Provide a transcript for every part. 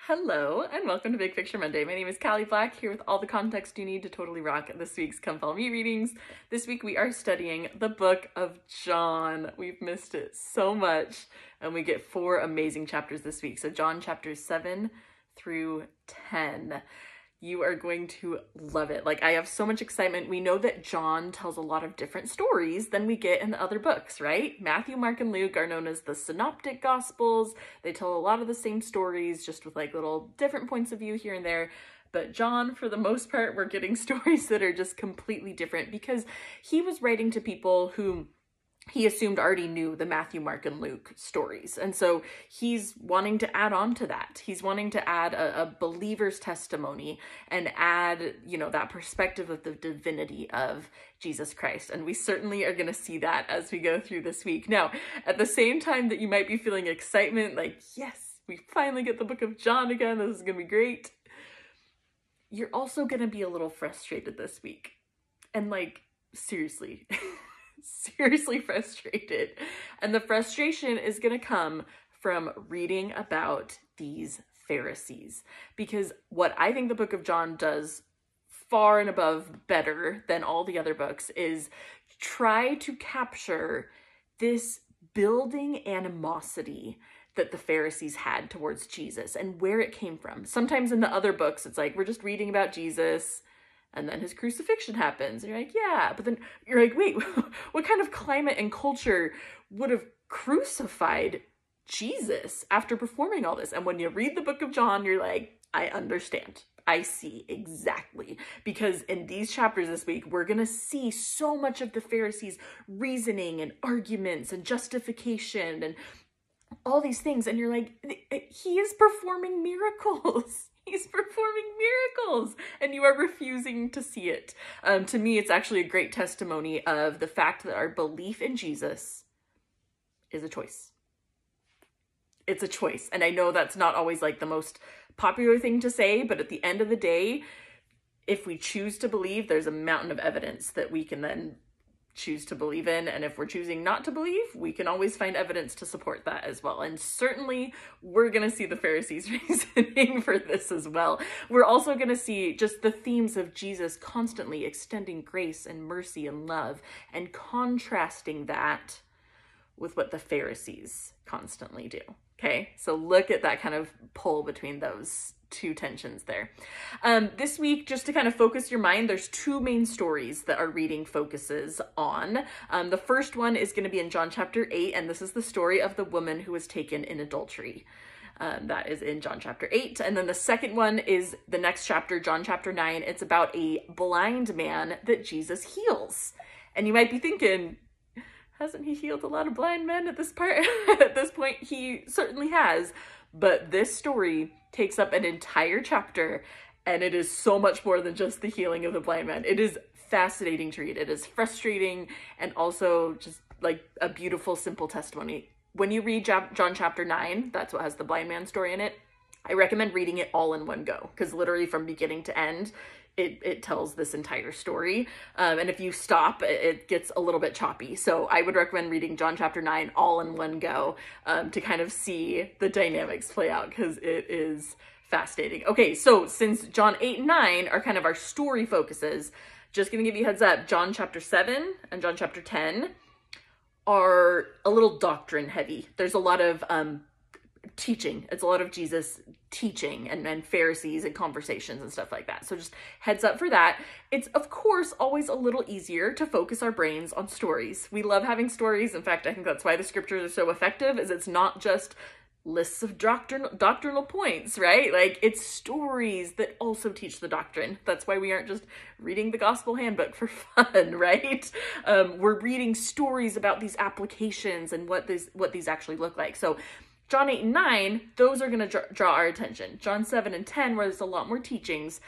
Hello and welcome to Big Picture Monday. My name is Cali Black, here with all the context you need to totally rock this week's Come Follow Me readings. This week we are studying the book of John. We've missed it so much and we get 4 amazing chapters this week. So John chapters 7 through 10. You are going to love it. Like, I have so much excitement. We know that John tells a lot of different stories than we get in the other books, right? Matthew, Mark, and Luke are known as the synoptic gospels. They tell a lot of the same stories, just with like little different points of view here and there. But John, for the most part, we're getting stories that are just completely different because he was writing to people who he assumed already knew the Matthew, Mark, and Luke stories. And so he's wanting to add on to that. He's wanting to add a believer's testimony and add, that perspective of the divinity of Jesus Christ. And we certainly are going to see that as we go through this week. Now, at the same time that you might be feeling excitement, like, yes, we finally get the book of John again. This is going to be great. You're also going to be a little frustrated this week. And like, seriously, seriously frustrated. And the frustration is going to come from reading about these Pharisees. Because what I think the book of John does far and above better than all the other books is try to capture this building animosity that the Pharisees had towards Jesus and where it came from. Sometimes in the other books, it's like, we're just reading about Jesus and then his crucifixion happens. And you're like, yeah, but then you're like, wait, what kind of climate and culture would have crucified Jesus after performing all this? And when you read the book of John, you're like, I understand. I see exactly. Because in these chapters this week, we're going to see so much of the Pharisees' reasoning and arguments and justification and all these things. And you're like, he is performing miracles. He's performing miracles and you are refusing to see it. To me, it's actually a great testimony of the fact that our belief in Jesus is a choice. It's a choice. And I know that's not always like the most popular thing to say, but at the end of the day, if we choose to believe, there's a mountain of evidence that we can then choose to believe in. And if we're choosing not to believe, we can always find evidence to support that as well. And certainly we're going to see the Pharisees' reasoning for this as well. We're also going to see just the themes of Jesus constantly extending grace and mercy and love and contrasting that with what the Pharisees constantly do. Okay, so look at that kind of pull between those two tensions there. This week, just to kind of focus your mind, there's 2 main stories that our reading focuses on. The first one is going to be in John chapter 8, and this is the story of the woman who was taken in adultery. That is in John chapter 8. And then the second one is the next chapter, John chapter 9. It's about a blind man that Jesus heals. And you might be thinking, hasn't he healed a lot of blind men at this part? At this point, he certainly has. But this story takes up an entire chapter, and it is so much more than just the healing of the blind man. It is fascinating to read. It is frustrating and also just like a beautiful, simple testimony. When you read John chapter 9, that's what has the blind man story in it. I recommend reading it all in one go, because literally from beginning to end, it tells this entire story. And if you stop, it gets a little bit choppy. So I would recommend reading John chapter 9 all in one go to kind of see the dynamics play out, because it is fascinating. Okay, so since John 8 and 9 are kind of our story focuses, just gonna give you a heads up, John chapter 7 and John chapter 10 are a little doctrine heavy. There's a lot of teaching. It's a lot of Jesus teaching and Pharisees and conversations and stuff like that. So just heads up for that. It's of course always a little easier to focus our brains on stories. We love having stories. In fact, I think that's why the scriptures are so effective, is it's not just lists of doctrinal points, right? Like, it's stories that also teach the doctrine. That's why we aren't just reading the gospel handbook for fun, right? We're reading stories about these applications and what these actually look like. So John 8 and 9, those are going to draw our attention. John 7 and 10, where there's a lot more teachings,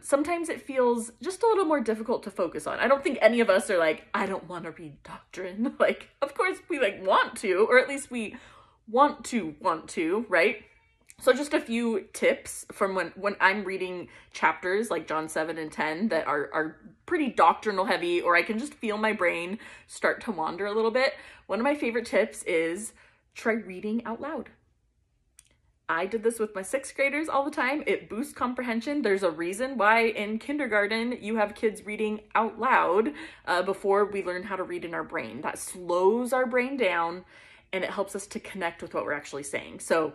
sometimes it feels just a little more difficult to focus on. I don't think any of us are like, I don't want to read doctrine. Like, of course we want to, or at least we want to, right? So just a few tips from when I'm reading chapters like John 7 and 10 that are pretty doctrinal heavy, or I can just feel my brain start to wander a little bit. One of my favorite tips is try reading out loud. I did this with my 6th graders all the time. It boosts comprehension. There's a reason why in kindergarten you have kids reading out loud before we learn how to read in our brain. That slows our brain down and it helps us to connect with what we're actually saying. So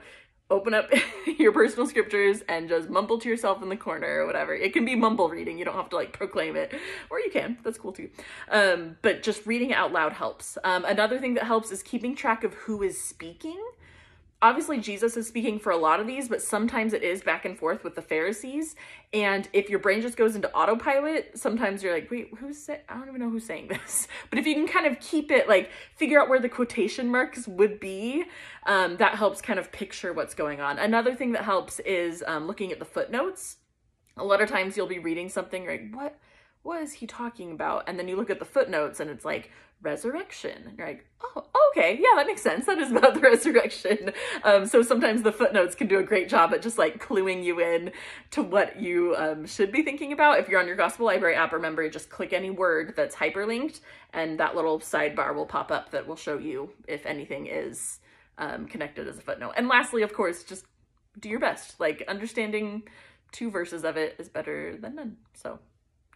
open up your personal scriptures and just mumble to yourself in the corner or whatever. It can be mumble reading. You don't have to like proclaim it, or you can. That's cool too. But just reading it out loud helps. Another thing that helps is keeping track of who is speaking. Obviously, Jesus is speaking for a lot of these, but sometimes it is back and forth with the Pharisees. And if your brain just goes into autopilot, sometimes you're like, wait, I don't even know who's saying this. But if you can kind of keep it, like figure out where the quotation marks would be, that helps kind of picture what's going on. Another thing that helps is looking at the footnotes. A lot of times you'll be reading something, you're like, what is he talking about? And then you look at the footnotes and it's like, resurrection. And you're like, oh, okay, yeah, that makes sense. That is about the resurrection. So sometimes the footnotes can do a great job at just like cluing you in to what you should be thinking about. If you're on your Gospel Library app, remember, just click any word that's hyperlinked and that little sidebar will pop up that will show you if anything is connected as a footnote. And lastly, of course, just do your best. Like understanding 2 verses of it is better than none. So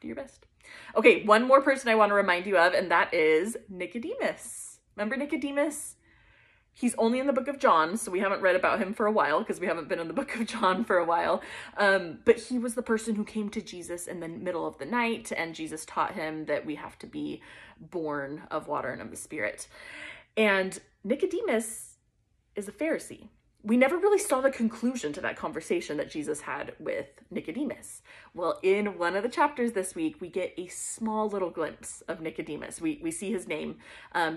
do your best. Okay, one more person I want to remind you of, and that is Nicodemus. Remember Nicodemus? He's only in the book of John, so we haven't read about him for a while because we haven't been in the book of John for a while. But he was the person who came to Jesus in the middle of the night, and Jesus taught him that we have to be born of water and of the Spirit. And Nicodemus is a Pharisee. We never really saw the conclusion to that conversation that Jesus had with Nicodemus. Well, in one of the chapters this week, we get a small little glimpse of Nicodemus. We see his name.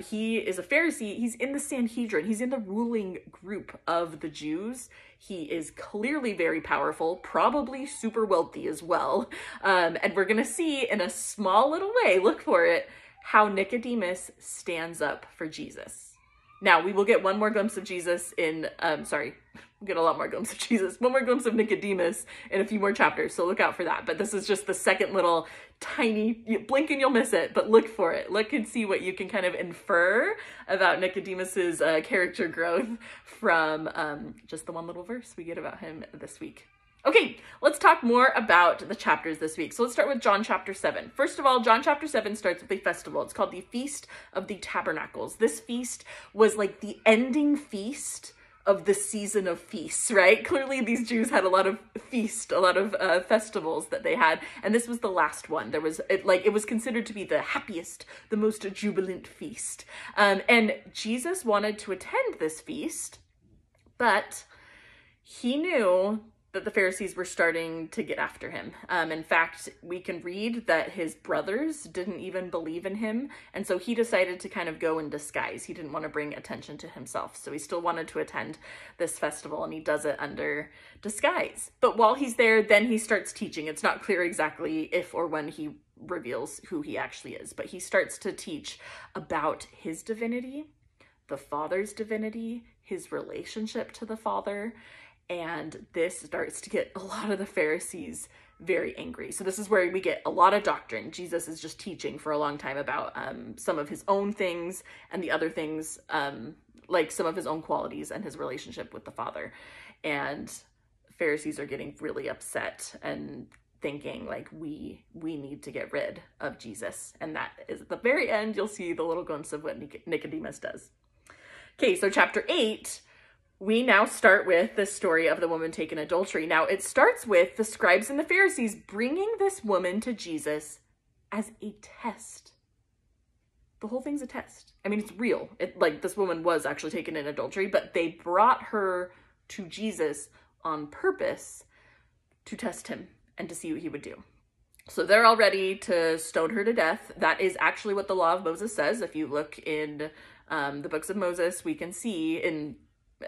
He is a Pharisee. He's in the Sanhedrin. He's in the ruling group of the Jews. He is clearly very powerful, probably super wealthy as well. And we're going to see in a small little way, look for it, how Nicodemus stands up for Jesus. Now, we will get one more glimpse of Jesus in, we'll get a lot more glimpse of Jesus, one more glimpse of Nicodemus in a few more chapters, so look out for that. But this is just the second little tiny, you blink and you'll miss it, but look for it. Look and see what you can kind of infer about Nicodemus's character growth from just the one little verse we get about him this week. Okay, let's talk more about the chapters this week. So let's start with John chapter 7. First of all, John chapter 7 starts with a festival. It's called the Feast of the Tabernacles. This feast was like the ending feast of the season of feasts, right? Clearly these Jews had a lot of festivals that they had, and this was the last one. It was considered to be the happiest, the most jubilant feast. And Jesus wanted to attend this feast, but he knew that the Pharisees were starting to get after him. In fact, we can read that his brothers didn't even believe in him, and so he decided to kind of go in disguise. He didn't want to bring attention to himself, so he still wanted to attend this festival, and he does it under disguise. But while he's there, then he starts teaching. It's not clear exactly if or when he reveals who he actually is, but he starts to teach about his divinity, the Father's divinity, his relationship to the Father, and this starts to get a lot of the Pharisees very angry. So this is where we get a lot of doctrine. Jesus is just teaching for a long time about some of his own things and the other things, like some of his own qualities and his relationship with the Father. And Pharisees are getting really upset and thinking like, we need to get rid of Jesus. And that is at the very end, you'll see the little glimpse of what Nicodemus does. Okay, so chapter 8, we now start with the story of the woman taken in adultery. Now, it starts with the scribes and the Pharisees bringing this woman to Jesus as a test. The whole thing's a test. I mean, it's real. This woman was actually taken in adultery, but they brought her to Jesus on purpose to test him and to see what he would do. So they're all ready to stone her to death. That is actually what the law of Moses says. If you look in the books of Moses, we can see in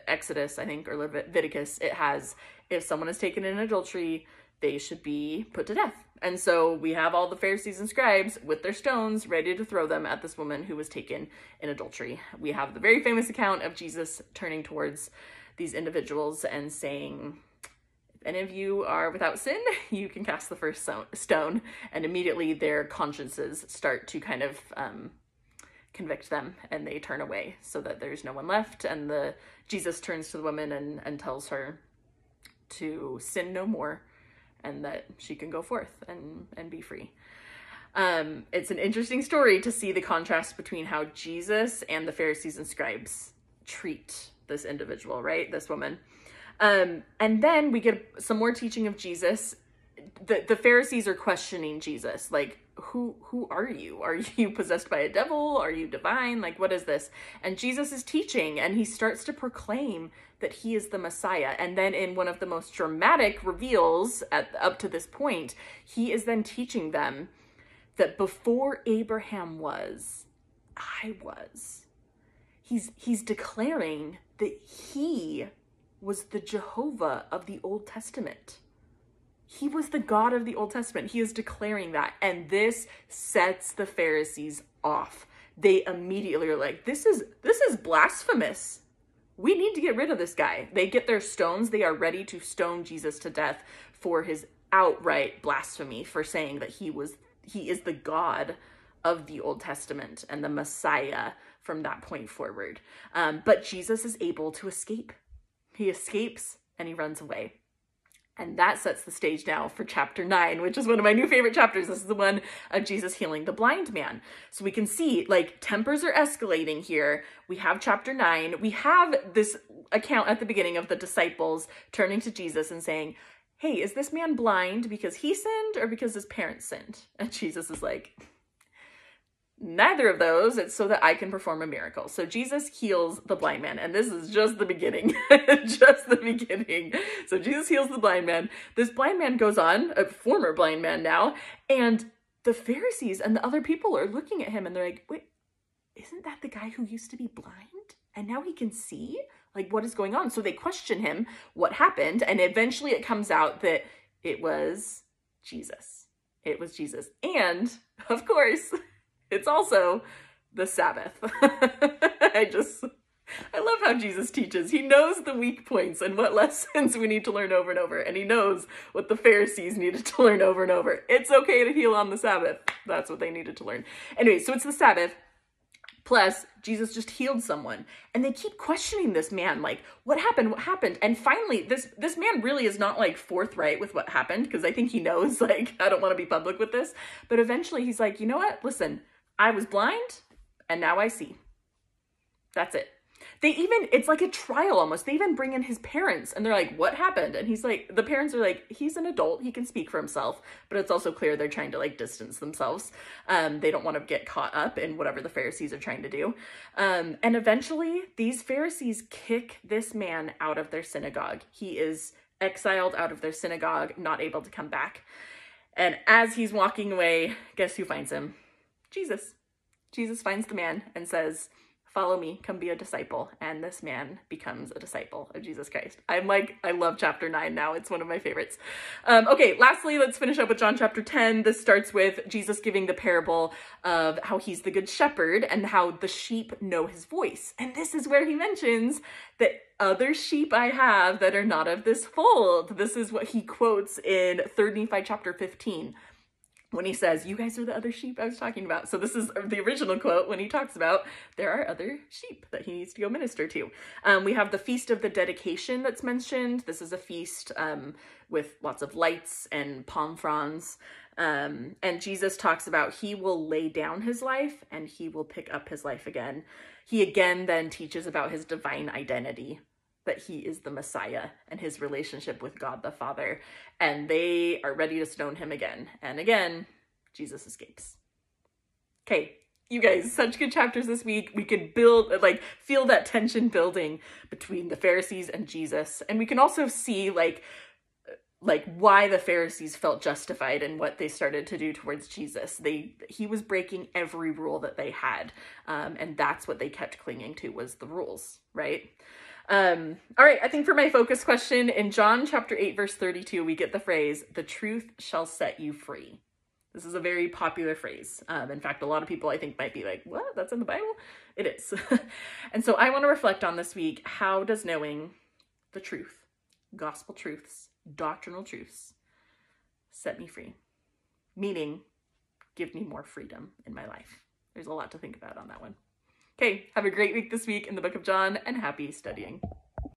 Exodus, I think, or Leviticus, it has, if someone is taken in adultery, they should be put to death. And so we have all the Pharisees and scribes with their stones ready to throw them at this woman who was taken in adultery. We have the very famous account of Jesus turning towards these individuals and saying, if any of you are without sin, you can cast the first stone. And immediately their consciences start to kind of convict them, and they turn away so that there's no one left. And Jesus turns to the woman and tells her to sin no more, and that she can go forth and be free. It's an interesting story to see the contrast between how Jesus and the Pharisees and scribes treat this individual, right? This woman. And then we get some more teaching of Jesus. The Pharisees are questioning Jesus, like, who are you? Are you possessed by a devil? Are you divine? Like, what is this? And Jesus is teaching, and he starts to proclaim that he is the Messiah. And then in one of the most dramatic reveals up to this point, he is then teaching them that before Abraham was, I was. He's declaring that he was the Jehovah of the Old Testament. He was the God of the Old Testament. He is declaring that. And this sets the Pharisees off. They immediately are like, this is blasphemous. We need to get rid of this guy. They get their stones. They are ready to stone Jesus to death for his outright blasphemy, for saying that he is the God of the Old Testament and the Messiah from that point forward. But Jesus is able to escape. He escapes and he runs away. And that sets the stage now for chapter 9, which is one of my new favorite chapters. This is the one of Jesus healing the blind man. So we can see, like, tempers are escalating here. We have chapter 9. We have this account at the beginning of the disciples turning to Jesus and saying, hey, is this man blind because he sinned or because his parents sinned? And Jesus is like, neither of those. It's so that I can perform a miracle. So Jesus heals the blind man. And this is just the beginning. Just the beginning. So Jesus heals the blind man. This blind man goes on, a former blind man now. And the Pharisees and the other people are looking at him and they're like, wait, isn't that the guy who used to be blind? And now he can see? Like, what is going on? So they question him, what happened? And eventually it comes out that it was Jesus. It was Jesus. And, of course, it's also the Sabbath. I love how Jesus teaches. He knows the weak points and what lessons we need to learn over and over. And he knows what the Pharisees needed to learn over and over. It's okay to heal on the Sabbath. That's what they needed to learn. Anyway, so it's the Sabbath. Plus, Jesus just healed someone. And they keep questioning this man, like, what happened? What happened? And finally, this man really is not, like, forthright with what happened, because I think he knows, like, I don't want to be public with this. But eventually he's like, you know what? Listen, I was blind, and now I see. That's it. It's like a trial almost. They even bring in his parents, and they're like, what happened? And he's like, the parents are like, he's an adult. He can speak for himself. But it's also clear they're trying to, like, distance themselves. They don't want to get caught up in whatever the Pharisees are trying to do. And eventually, these Pharisees kick this man out of their synagogue. He is exiled out of their synagogue, not able to come back. And as he's walking away, guess who finds him? Jesus. Jesus finds the man and says, follow me, come be a disciple. And this man becomes a disciple of Jesus Christ. I love chapter 9 now. It's one of my favorites. Okay, lastly, let's finish up with John chapter 10. This starts with Jesus giving the parable of how he's the good shepherd and how the sheep know his voice. And this is where he mentions that other sheep I have that are not of this fold. This is what he quotes in 3 Nephi chapter 15. When he says, you guys are the other sheep I was talking about. So this is the original quote when he talks about there are other sheep that he needs to go minister to. We have the Feast of the Dedication that's mentioned. This is a feast with lots of lights and palm fronds. And Jesus talks about he will lay down his life and he will pick up his life again. He again then teaches about his divine identity, that he is the Messiah and his relationship with God the Father. And they are ready to stone him again. And again, Jesus escapes. Okay, you guys, such good chapters this week. We can feel that tension building between the Pharisees and Jesus. And we can also see like why the Pharisees felt justified in what they started to do towards Jesus. He was breaking every rule that they had. And that's what they kept clinging to, was the rules, right? All right, I think for my focus question, in John chapter 8, verse 32, we get the phrase, the truth shall set you free. This is a very popular phrase. In fact, a lot of people I think might be like, what? That's in the Bible? It is. And so I want to reflect on this week, how does knowing the truth, gospel truths, doctrinal truths, set me free? Meaning, give me more freedom in my life. there's a lot to think about on that one. Okay, have a great week this week in the book of John, and happy studying.